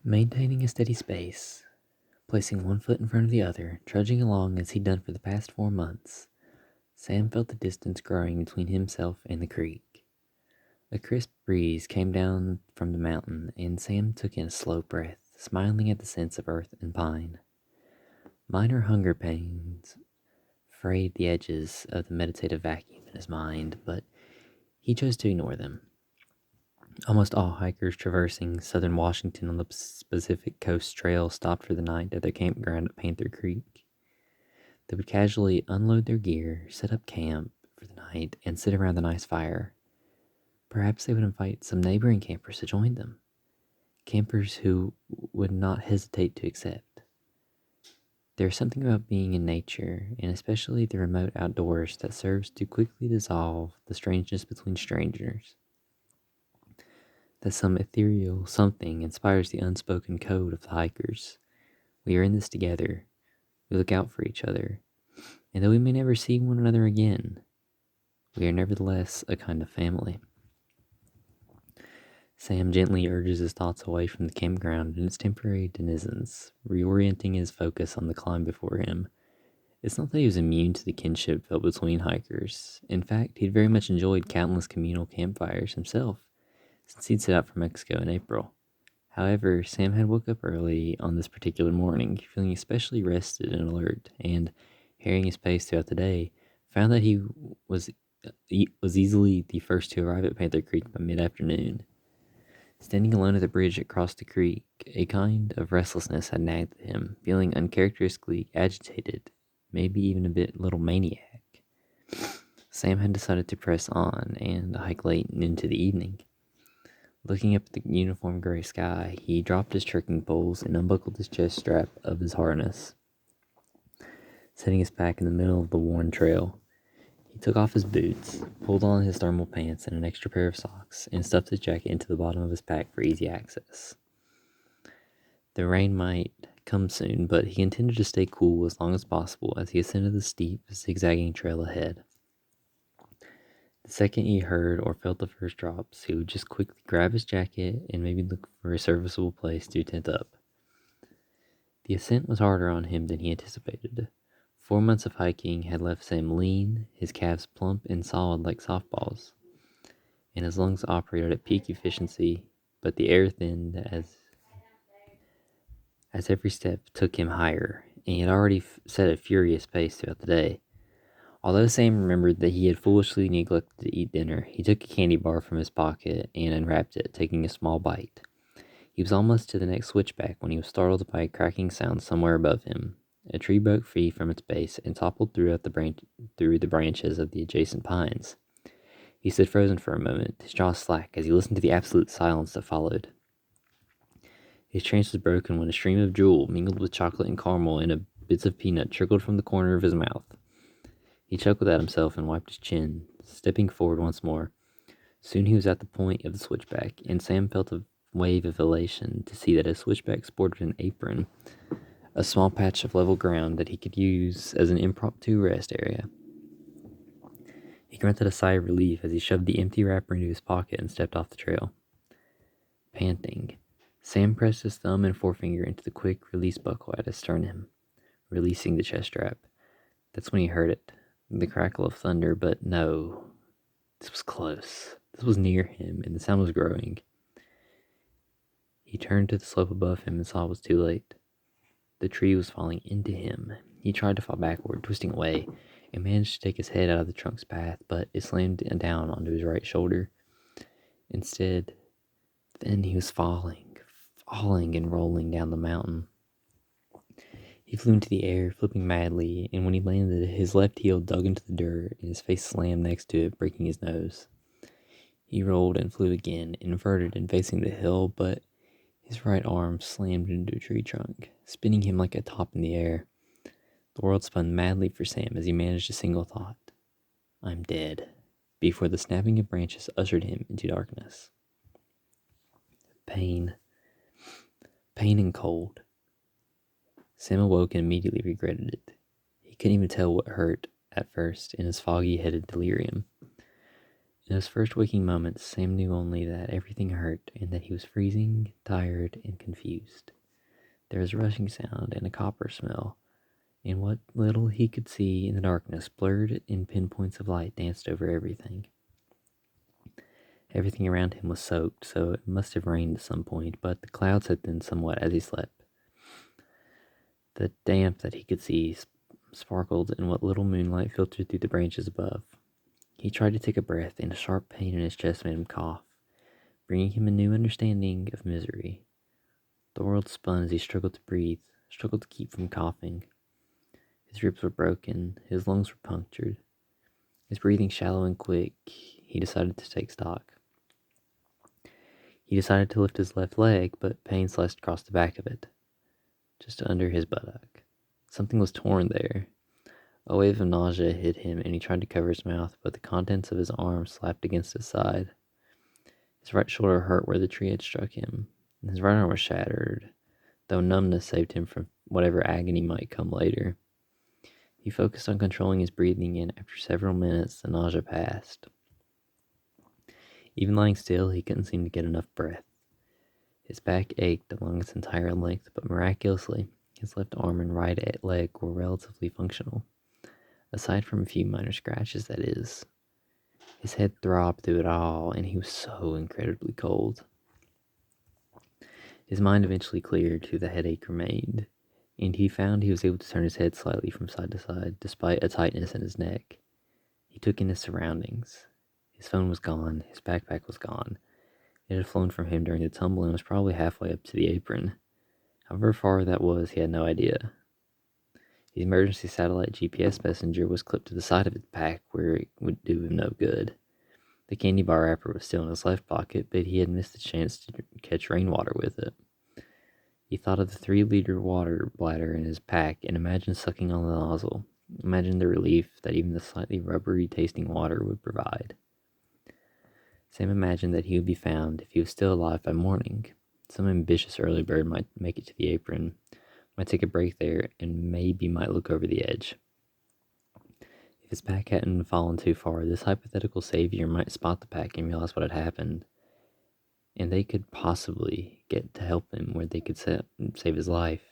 Maintaining a steady pace, placing one foot in front of the other, trudging along as he'd done for the past 4 months, Sam felt the distance growing between himself and the creek. A crisp breeze came down from the mountain, and Sam took in a slow breath, smiling at the scents of earth and pine. Minor hunger pains frayed the edges of the meditative vacuum in his mind, but he chose to ignore them. Almost all hikers traversing southern Washington on the Pacific Coast Trail stopped for the night at their campground at Panther Creek. They would casually unload their gear, set up camp for the night, and sit around the nice fire. Perhaps they would invite some neighboring campers to join them, campers who would not hesitate to accept. There's something about being in nature, and especially the remote outdoors, that serves to quickly dissolve the strangeness between strangers. That some ethereal something inspires the unspoken code of the hikers. We are in this together. We look out for each other. And though we may never see one another again, we are nevertheless a kind of family. Sam gently urges his thoughts away from the campground and its temporary denizens, reorienting his focus on the climb before him. It's not that he was immune to the kinship felt between hikers. In fact, he'd very much enjoyed countless communal campfires himself, since he'd set out for Mexico in April. However, Sam had woke up early on this particular morning, feeling especially rested and alert, and, harrying his pace throughout the day, found that was he was easily the first to arrive at Panther Creek by mid-afternoon. Standing alone at the bridge across the creek, a kind of restlessness had nagged at him, feeling uncharacteristically agitated, maybe even a bit little maniac. Sam had decided to press on and hike late into the evening. Looking up at the uniform gray sky, he dropped his trekking poles and unbuckled his chest strap of his harness, setting his pack in the middle of the worn trail. He took off his boots, pulled on his thermal pants and an extra pair of socks, and stuffed his jacket into the bottom of his pack for easy access. The rain might come soon, but he intended to stay cool as long as possible as he ascended the steep, zigzagging trail ahead. The second he heard or felt the first drops, he would just quickly grab his jacket and maybe look for a serviceable place to tent up. The ascent was harder on him than he anticipated. 4 months of hiking had left Sam lean, his calves plump and solid like softballs, and his lungs operated at peak efficiency, but the air thinned as every step took him higher, and he had already set a furious pace throughout the day. Although Sam remembered that he had foolishly neglected to eat dinner, he took a candy bar from his pocket and unwrapped it, taking a small bite. He was almost to the next switchback when he was startled by a cracking sound somewhere above him. A tree broke free from its base and toppled through the branches of the adjacent pines. He stood frozen for a moment, his jaw slack as he listened to the absolute silence that followed. His trance was broken when a stream of jewel, mingled with chocolate and caramel and bits of peanut, trickled from the corner of his mouth. He chuckled at himself and wiped his chin, stepping forward once more. Soon he was at the point of the switchback, and Sam felt a wave of elation to see that his switchback sported an apron, a small patch of level ground that he could use as an impromptu rest area. He grunted a sigh of relief as he shoved the empty wrapper into his pocket and stepped off the trail. Panting, Sam pressed his thumb and forefinger into the quick release buckle at his sternum, releasing the chest strap. That's when he heard it, the crackle of thunder, but no, this was close. This was near him, and the sound was growing. He turned to the slope above him and saw it was too late. The tree was falling into him. He tried to fall backward, twisting away, and managed to take his head out of the trunk's path, but it slammed down onto his right shoulder. Instead, then he was falling and rolling down the mountain. He flew into the air, flipping madly, and when he landed, his left heel dug into the dirt and his face slammed next to it, breaking his nose. He rolled and flew again, inverted and facing the hill, but his right arm slammed into a tree trunk, spinning him like a top in the air. The world spun madly for Sam as he managed a single thought: I'm dead, before the snapping of branches ushered him into darkness. Pain and cold. Sam awoke and immediately regretted it. He couldn't even tell what hurt at first in his foggy-headed delirium. In his first waking moments, Sam knew only that everything hurt and that he was freezing, tired, and confused. There was a rushing sound and a copper smell, and what little he could see in the darkness, blurred in pinpoints of light, danced over everything. Everything around him was soaked, so it must have rained at some point, but the clouds had thinned somewhat as he slept. The damp that he could see sparkled in what little moonlight filtered through the branches above. He tried to take a breath, and a sharp pain in his chest made him cough, bringing him a new understanding of misery. The world spun as he struggled to breathe, struggled to keep from coughing. His ribs were broken, his lungs were punctured, his breathing shallow and quick. He decided to take stock. He decided to lift his left leg, but pain sliced across the back of it, just under his buttock. Something was torn there. A wave of nausea hit him, and he tried to cover his mouth, but the contents of his arm slapped against his side. His right shoulder hurt where the tree had struck him, and his right arm was shattered, though numbness saved him from whatever agony might come later. He focused on controlling his breathing, and after several minutes, the nausea passed. Even lying still, he couldn't seem to get enough breath. His back ached along its entire length, but miraculously, his left arm and right leg were relatively functional. Aside from a few minor scratches, that is. His head throbbed through it all, and he was so incredibly cold. His mind eventually cleared, though the headache remained, and he found he was able to turn his head slightly from side to side, despite a tightness in his neck. He took in his surroundings. His phone was gone, his backpack was gone. It had flown from him during the tumble and was probably halfway up to the apron. However far that was, he had no idea. The emergency satellite GPS messenger was clipped to the side of his pack where it would do him no good. The candy bar wrapper was still in his left pocket, but he had missed the chance to catch rainwater with it. He thought of the 3-liter water bladder in his pack and imagined sucking on the nozzle. Imagined the relief that even the slightly rubbery tasting water would provide. Sam imagined that he would be found if he was still alive by morning. Some ambitious early bird might make it to the apron, might take a break there, and maybe might look over the edge. If his pack hadn't fallen too far, this hypothetical savior might spot the pack and realize what had happened, and they could possibly get to help him where they could save his life.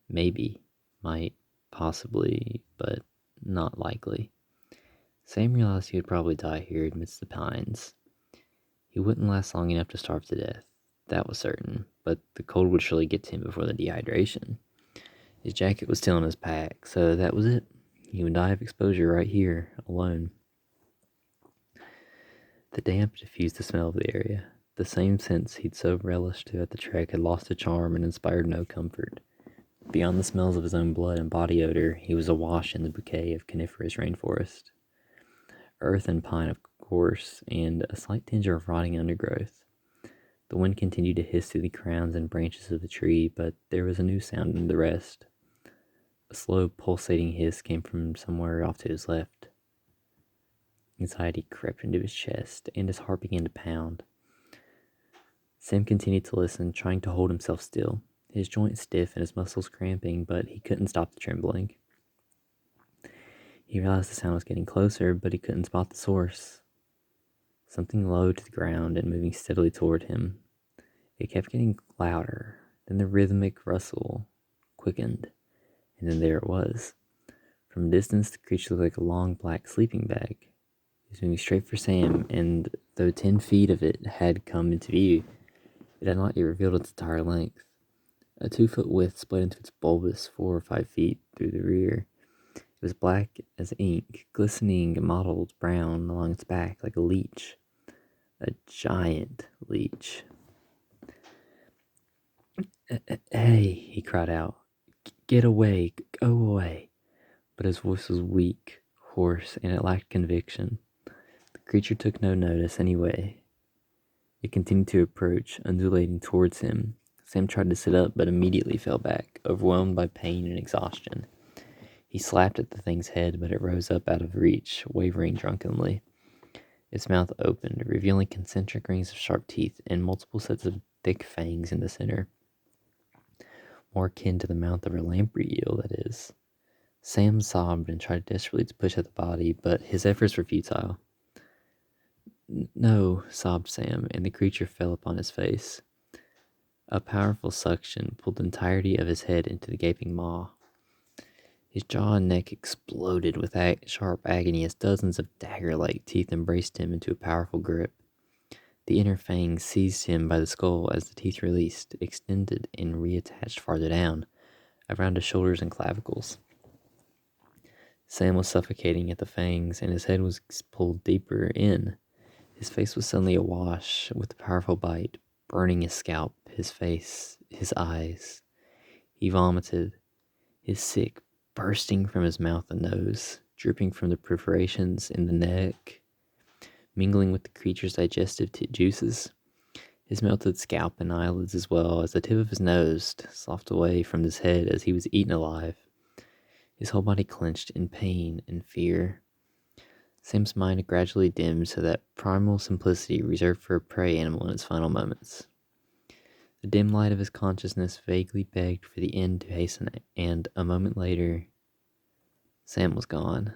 Maybe, might, possibly, but not likely. Sam realized he would probably die here amidst the pines. He wouldn't last long enough to starve to death, that was certain, but the cold would surely get to him before the dehydration. His jacket was still in his pack, so that was it. He would die of exposure right here, alone. The damp diffused the smell of the area. The same scents he'd so relished throughout the trek had lost a charm and inspired no comfort. Beyond the smells of his own blood and body odor, he was awash in the bouquet of coniferous rainforest. Earth and pine, of course, and a slight tinge of rotting undergrowth. The wind continued to hiss through the crowns and branches of the tree, but there was a new sound in the rest. A slow, pulsating hiss came from somewhere off to his left. Anxiety crept into his chest, and his heart began to pound. Sam continued to listen, trying to hold himself still, his joints stiff and his muscles cramping, but he couldn't stop the trembling. He realized the sound was getting closer, but he couldn't spot the source. Something low to the ground and moving steadily toward him. It kept getting louder, then the rhythmic rustle quickened, and then there it was. From a distance, the creature looked like a long black sleeping bag. It was moving straight for Sam, and though 10 feet of it had come into view, it had not yet revealed its entire length. A 2-foot width split into its bulbous 4 or 5 feet through the rear. It was black as ink, glistening mottled brown along its back like a leech. A giant leech. "Hey," he cried out. "Get away, go away." But his voice was weak, hoarse, and it lacked conviction. The creature took no notice anyway. It continued to approach, undulating towards him. Sam tried to sit up, but immediately fell back, overwhelmed by pain and exhaustion. He slapped at the thing's head, but it rose up out of reach, wavering drunkenly. Its mouth opened, revealing concentric rings of sharp teeth and multiple sets of thick fangs in the center. More akin to the mouth of a lamprey eel, that is. Sam sobbed and tried desperately to push at the body, but his efforts were futile. No, sobbed Sam, and the creature fell upon his face. A powerful suction pulled the entirety of his head into the gaping maw. His jaw and neck exploded with sharp agony as dozens of dagger-like teeth embraced him into a powerful grip. The inner fangs seized him by the skull as the teeth released, extended, and reattached farther down, around his shoulders and clavicles. Sam was suffocating at the fangs, and his head was pulled deeper in. His face was suddenly awash with the powerful bite, burning his scalp, his face, his eyes. He vomited, his sick bursting from his mouth and nose, dripping from the perforations in the neck, mingling with the creature's digestive juices. His melted scalp and eyelids, as well as the tip of his nose, sloughed away from his head as he was eaten alive. His whole body clenched in pain and fear. Sam's mind had gradually dimmed to that primal simplicity reserved for a prey animal in its final moments. The dim light of his consciousness vaguely begged for the end to hasten, and a moment later, Sam was gone.